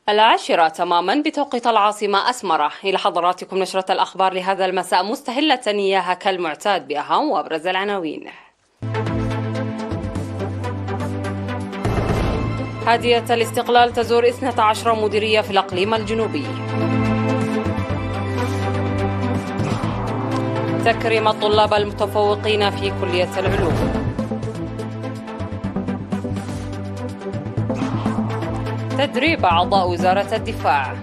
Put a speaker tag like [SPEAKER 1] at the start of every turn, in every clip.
[SPEAKER 1] العاشرة تماما بتوقيت العاصمة أسمرة. إلى حضراتكم نشرة الأخبار لهذا المساء، مستهلة إياها كالمعتاد بأهم وأبرز العناوين. هادية الاستقلال تزور 12 مديرية في الإقليم الجنوبي. تكريم الطلاب المتفوقين في كلية العلوم. تدريب أعضاء وزارة الدفاع.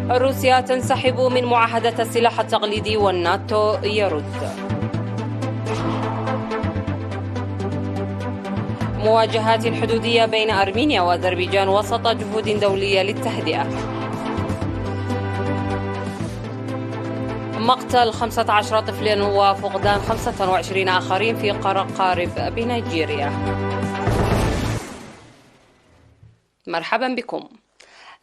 [SPEAKER 1] روسيا تنسحب من معاهدة السلاح التقليدي والناتو يرد. مواجهات حدودية بين أرمينيا وأذربيجان وسط جهود دولية للتهدئة. مقتل 15 طفل وفقدان 25 آخرين في قارب بنيجيريا. مرحبا بكم.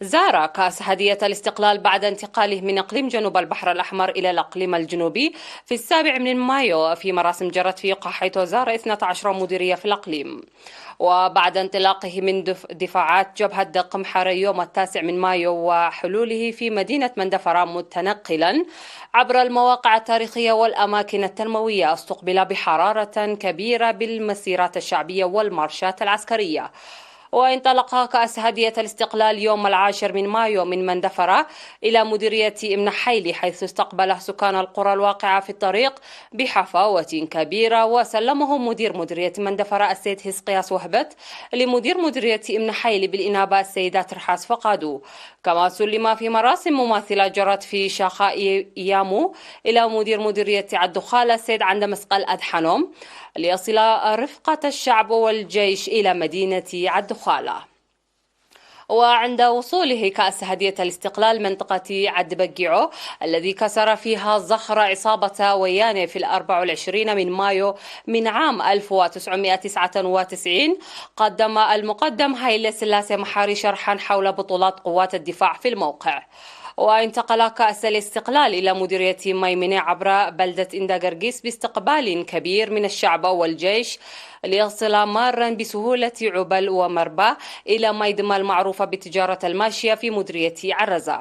[SPEAKER 1] زار كأس هدية الاستقلال بعد انتقاله من إقليم جنوب البحر الأحمر إلى الإقليم الجنوبي في 7 مايو في مراسم جرت في حيث زار 12 مديرية في الإقليم. وبعد انطلاقه من دفاعات جبهة قمحرة يوم 9 مايو وحلوله في مدينة مندفرة متنقلا عبر المواقع التاريخية والأماكن التنموية، استقبل بحرارة كبيرة بالمسيرات الشعبية والمارشات العسكرية. وانطلق كأس هدية الاستقلال يوم 10 مايو من مندفرة إلى مديرية ابن حيلي، حيث استقبله سكان القرى الواقعة في الطريق بحفاوة كبيرة، وسلمه مدير مديرية مندفرة السيد هسقياس وهبت لمدير مديرية ابن حيلي بالإنابة السيدة ترحاس فقادو. كما سلم في مراسم مماثلة جرت في شاخاء يامو إلى مدير مديرية الدخالة السيد عندمسقل أدحنوم ليصل رفقة الشعب والجيش إلى مدينة الدخالة. وعند وصوله كأس هدية الاستقلال منطقة عدبقيعو الذي كسر فيها زخر عصابة وياني في 24 مايو من عام 1999، قدم المقدم هايلي سلاسي محاري شرحا حول بطولات قوات الدفاع في الموقع. وانتقل كأس الاستقلال إلى مديرية ميمنة عبر بلدة إنداغرغيس باستقبال كبير من الشعب والجيش ليصل مارا بسهولة عبل ومربى إلى ميدمة المعروفة بالتجارة الماشية في مديرية عرزة،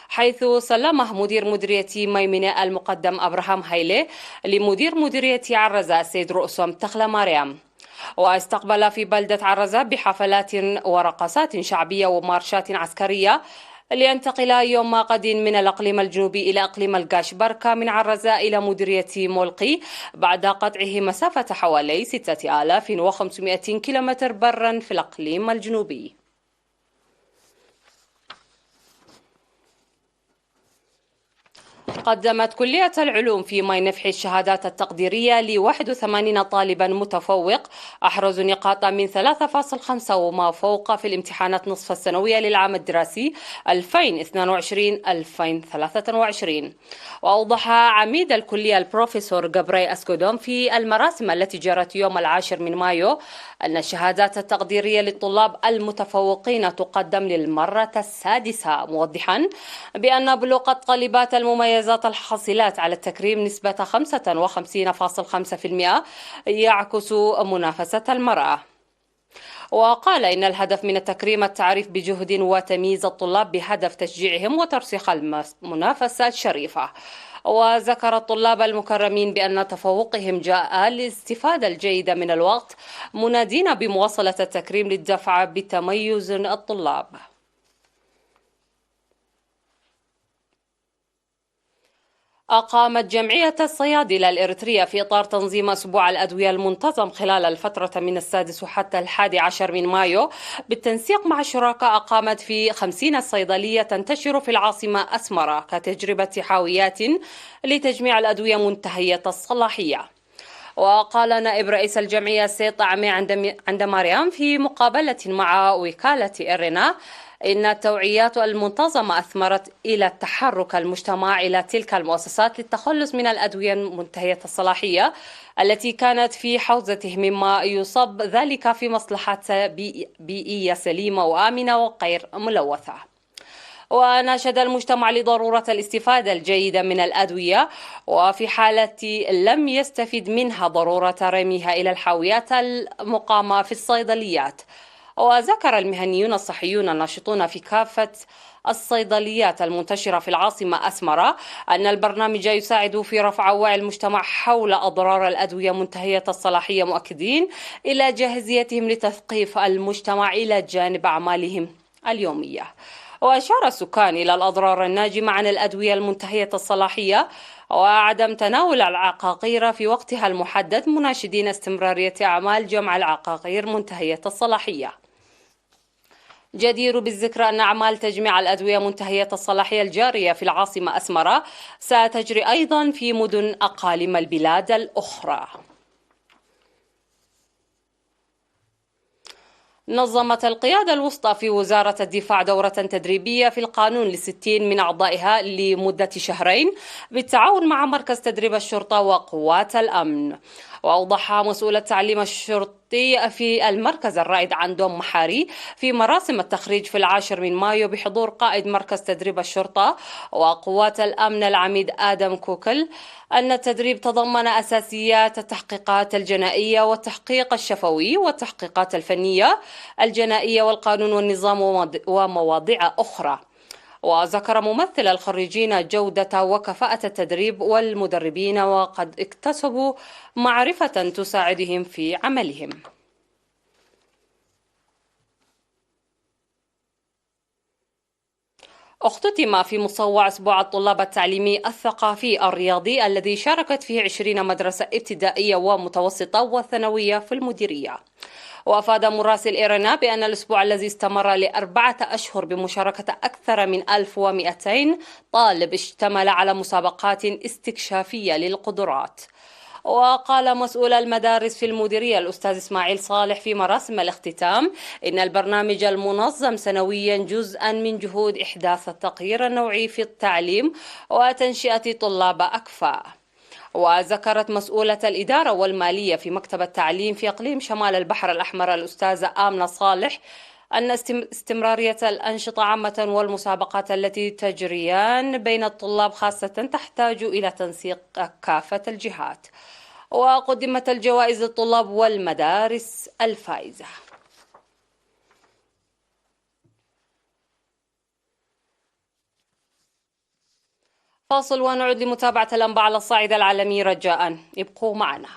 [SPEAKER 1] حيث سلمه مدير مديرية ميمنة المقدم أبراهام هايلي لمدير مديرية عرزة السيد رؤسوم تخلى مريم. واستقبل في بلدة عرزة بحفلات ورقصات شعبية ومارشات عسكرية، لينتقل يوم غد من الإقليم الجنوبي إلى إقليم القاش بركة من عرزة إلى مديرية مولقي بعد قطعه مسافة حوالي 6500 كيلومتر برا في الإقليم الجنوبي. قدمت كلية العلوم في ماي نفحي الشهادات التقديرية ل 81 طالبا متفوق أحرزوا نقاطا من 3.5 وما فوق في الامتحانات نصف السنوية للعام الدراسي 2022-2023. وأوضح عميد الكلية البروفيسور جابراي أسكودوم في المراسم التي جرت يوم 10 مايو أن الشهادات التقديرية للطلاب المتفوقين تقدم للمرة السادسة، موضحا بأن بلوغ الطالبات المميزات الحاصلات على التكريم نسبة 55.5% يعكس منافسة المرأة. وقال إن الهدف من التكريم التعريف بجهد وتمييز الطلاب بهدف تشجيعهم وترسيخ المنافسة الشريفة. وذكر الطلاب المكرمين بأن تفوقهم جاء للاستفادة الجيدة من الوقت، منادين بمواصلة التكريم للدفع بتميز الطلاب. أقامت جمعية الصيادلة الإريترية في إطار تنظيم أسبوع الأدوية المنتظم خلال الفترة من 6 حتى 11 من مايو بالتنسيق مع الشركاء، أقامت في 50 صيدلية تنتشر في العاصمة أسمرة كتجربة حاويات لتجميع الأدوية منتهية الصلاحية. وقال نائب رئيس الجمعية السيد طعمي عند مريم في مقابلة مع وكالة إرنا إن التوعيات المنتظمة أثمرت إلى تحرك المجتمع إلى تلك المؤسسات للتخلص من الأدوية منتهية الصلاحية التي كانت في حوزته، مما يصب ذلك في مصلحة بيئية سليمة وآمنة وغير ملوثة. وناشد المجتمع لضرورة الاستفادة الجيدة من الأدوية، وفي حالة لم يستفد منها ضرورة رميها إلى الحاويات المقامة في الصيدليات. وذكر المهنيون الصحيون الناشطون في كافة الصيدليات المنتشرة في العاصمة أسمرة أن البرنامج يساعد في رفع وعي المجتمع حول أضرار الأدوية منتهية الصلاحية، مؤكدين إلى جاهزيتهم لتثقيف المجتمع إلى جانب أعمالهم اليومية. وأشار السكان إلى الأضرار الناجمة عن الأدوية المنتهية الصلاحية وعدم تناول العقاقير في وقتها المحدد، مناشدين استمرارية أعمال جمع العقاقير منتهية الصلاحية. جدير بالذكر أن أعمال تجميع الأدوية منتهية الصلاحية الجارية في العاصمة أسمرة ستجري أيضا في مدن أقاليم البلاد الأخرى. نظمت القيادة الوسطى في وزارة الدفاع دورة تدريبية في القانون ل60 من أعضائها لمدة شهرين بالتعاون مع مركز تدريب الشرطة وقوات الأمن. وأوضح مسؤول التعليم الشرطي في المركز الرائد عن دوم محاري في مراسم التخريج في 10 من مايو بحضور قائد مركز تدريب الشرطة وقوات الأمن العميد آدم كوكل أن التدريب تضمن أساسيات التحقيقات الجنائية والتحقيق الشفوي والتحقيقات الفنية الجنائية والقانون والنظام ومواضيع أخرى. وذكر ممثل الخريجين جودة وكفاءة التدريب والمدربين وقد اكتسبوا معرفة تساعدهم في عملهم. اختتم في مصوع أسبوع الطلاب التعليمي الثقافي الرياضي الذي شاركت فيه 20 مدرسة ابتدائية ومتوسطة وثانوية في المديرية. وأفاد مراسل إيرنا بأن الأسبوع الذي استمر ل4 أشهر بمشاركة أكثر من 1200 طالب اشتمل على مسابقات استكشافية للقدرات. وقال مسؤول المدارس في المديرية الأستاذ إسماعيل صالح في مراسم الاختتام إن البرنامج المنظم سنويا جزءا من جهود إحداث التغيير النوعي في التعليم وتنشئة طلاب أكفاء. وذكرت مسؤولة الإدارة والمالية في مكتب التعليم في إقليم شمال البحر الأحمر الأستاذة آمنة صالح أن استمرارية الأنشطة عامة والمسابقات التي تجريان بين الطلاب خاصة تحتاج إلى تنسيق كافة الجهات. وقدمت الجوائز للطلاب والمدارس الفائزة. فاصل ونعود لمتابعة الأنباء على الصعيد العالمي. رجاء ابقوا معنا.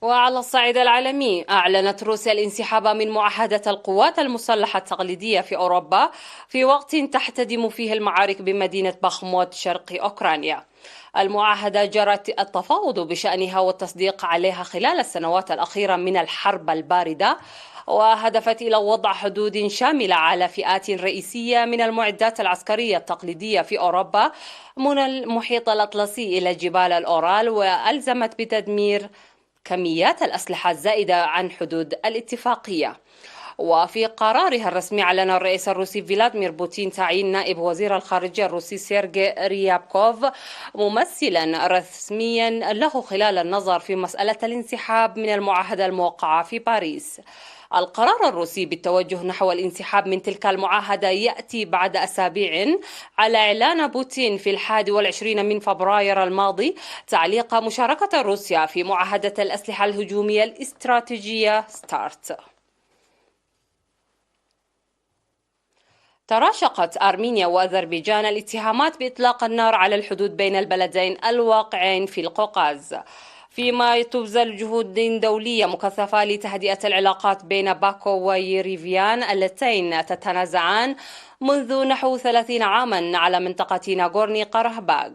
[SPEAKER 1] وعلى الصعيد العالمي، أعلنت روسيا الانسحاب من معاهدة القوات المسلحة التقليدية في أوروبا في وقت تحتدم فيه المعارك بمدينة باخموت شرق أوكرانيا. المعاهدة جرت التفاوض بشأنها والتصديق عليها خلال السنوات الأخيرة من الحرب الباردة، وهدفت إلى وضع حدود شاملة على فئات رئيسية من المعدات العسكرية التقليدية في أوروبا من المحيط الأطلسي إلى جبال الأورال، وألزمت بتدمير كميات الأسلحة الزائدة عن حدود الاتفاقية. وفي قرارها الرسمي أعلن الرئيس الروسي فلاديمير بوتين تعيين نائب وزير الخارجية الروسي سيرجي ريابكوف ممثلا رسميا له خلال النظر في مسألة الانسحاب من المعاهدة الموقعة في باريس. القرار الروسي بالتوجه نحو الانسحاب من تلك المعاهدة يأتي بعد أسابيع على إعلان بوتين في 21 من فبراير الماضي تعليق مشاركة روسيا في معاهدة الأسلحة الهجومية الاستراتيجية ستارت. تراشقت أرمينيا وأذربيجان الاتهامات بإطلاق النار على الحدود بين البلدين الواقعين في القوقاز، فيما تبذل جهود دولية مكثفة لتهدئة العلاقات بين باكو ويريفيان اللتين تتنازعان منذ نحو 30 عاما على منطقة ناغورني قرهباغ.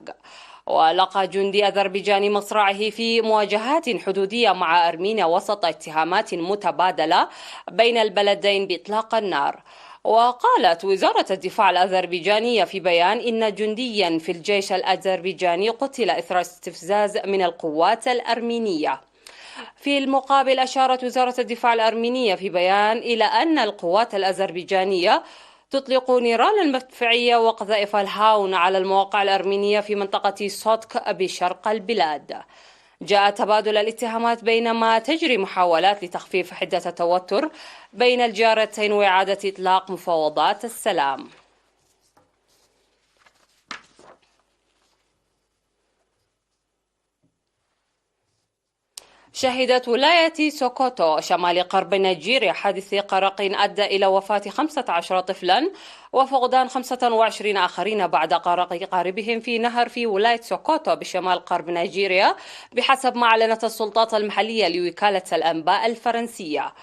[SPEAKER 1] ولقى جندي أذربيجاني مصرعه في مواجهات حدودية مع أرمينيا وسط اتهامات متبادلة بين البلدين بإطلاق النار. وقالت وزارة الدفاع الأذربيجانية في بيان إن جنديا في الجيش الأذربيجاني قتل إثر استفزاز من القوات الأرمينية. في المقابل أشارت وزارة الدفاع الأرمينية في بيان إلى أن القوات الأذربيجانية تطلق نيران المدفعية وقذائف الهاون على المواقع الأرمينية في منطقة صوتك بشرق البلاد. جاء تبادل الاتهامات بينما تجري محاولات لتخفيف حدة التوتر بين الجارتين وإعادة إطلاق مفاوضات السلام. شهدت ولاية سوكوتو شمال غرب نيجيريا حادث غرق أدى إلى وفاة 15 طفلا وفقدان 25 آخرين بعد غرق قاربهم في نهر في ولاية سوكوتو بشمال غرب نيجيريا بحسب ما أعلنت السلطات المحلية لوكالة الأنباء الفرنسية.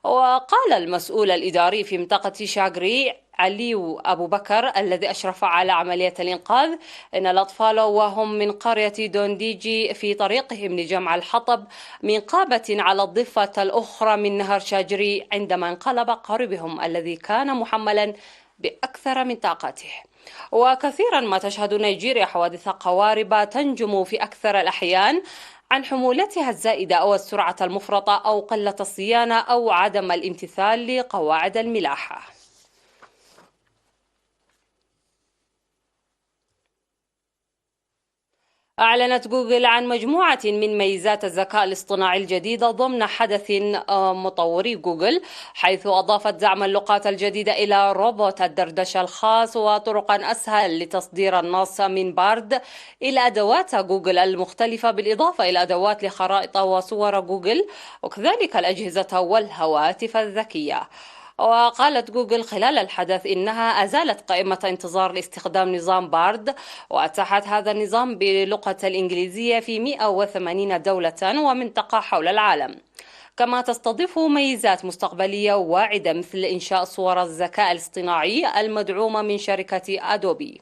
[SPEAKER 1] وقال المسؤول الإداري في منطقة شاغري علي أبو بكر الذي أشرف على عملية الإنقاذ أن الأطفال وهم من قرية دونديجي في طريقهم لجمع الحطب من قابة على الضفة الأخرى من نهر شاجري عندما انقلب قاربهم الذي كان محملا بأكثر من طاقته. وكثيرا ما تشهد نيجيريا حوادث قوارب تنجم في أكثر الأحيان عن حمولتها الزائدة أو السرعة المفرطة أو قلة الصيانة أو عدم الامتثال لقواعد الملاحة. أعلنت جوجل عن مجموعة من ميزات الذكاء الاصطناعي الجديدة ضمن حدث مطوري جوجل، حيث أضافت دعم اللغات الجديدة إلى روبوت الدردشة الخاص وطرقا أسهل لتصدير النص من بارد إلى أدوات جوجل المختلفة، بالإضافة إلى أدوات لخرائط وصور جوجل وكذلك الأجهزة والهواتف الذكية. وقالت جوجل خلال الحدث إنها أزالت قائمة انتظار لاستخدام نظام بارد وأتاحت هذا النظام باللغة الإنجليزية في 180 دولة ومنطقة حول العالم. كما تستضيف ميزات مستقبلية واعدة مثل إنشاء صور الذكاء الاصطناعي المدعومة من شركة أدوبي.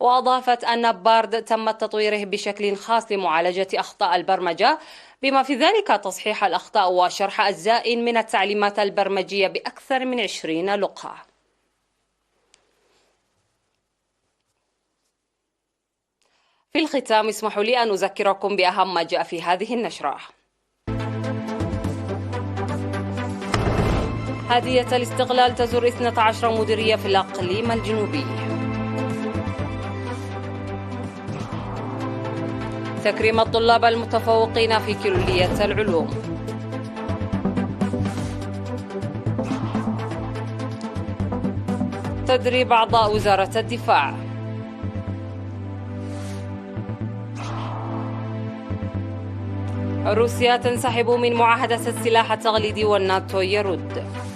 [SPEAKER 1] وأضافت أن بارد تم تطويره بشكل خاص لمعالجة أخطاء البرمجة بما في ذلك تصحيح الأخطاء وشرح أجزاء من التعليمات البرمجية بأكثر من 20 لغة. في الختام اسمحوا لي أن أذكركم بأهم ما جاء في هذه النشرة. هدية الاستقلال تزور 12 مديرية في الإقليم الجنوبي. تكريم الطلاب المتفوقين في كلية العلوم. تدريب أعضاء وزارة الدفاع. روسيا تنسحب من معاهدة السلاح التقليدي والناتو يرد.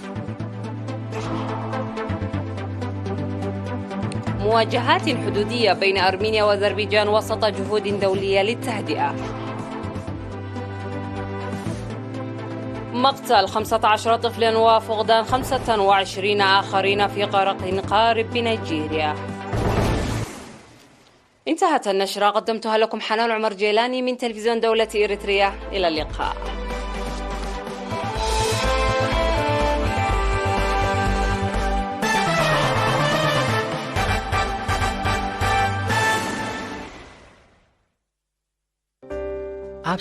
[SPEAKER 1] مواجهات حدودية بين أرمينيا وأذربيجان وسط جهود دولية للتهدئة. مقتل 15 طفلا وفقدان 25 آخرين في غرق قارب بنيجيريا. انتهت النشرة، قدمتها لكم حنان عمر جيلاني من تلفزيون دولة إريتريا. إلى اللقاء.
[SPEAKER 2] आप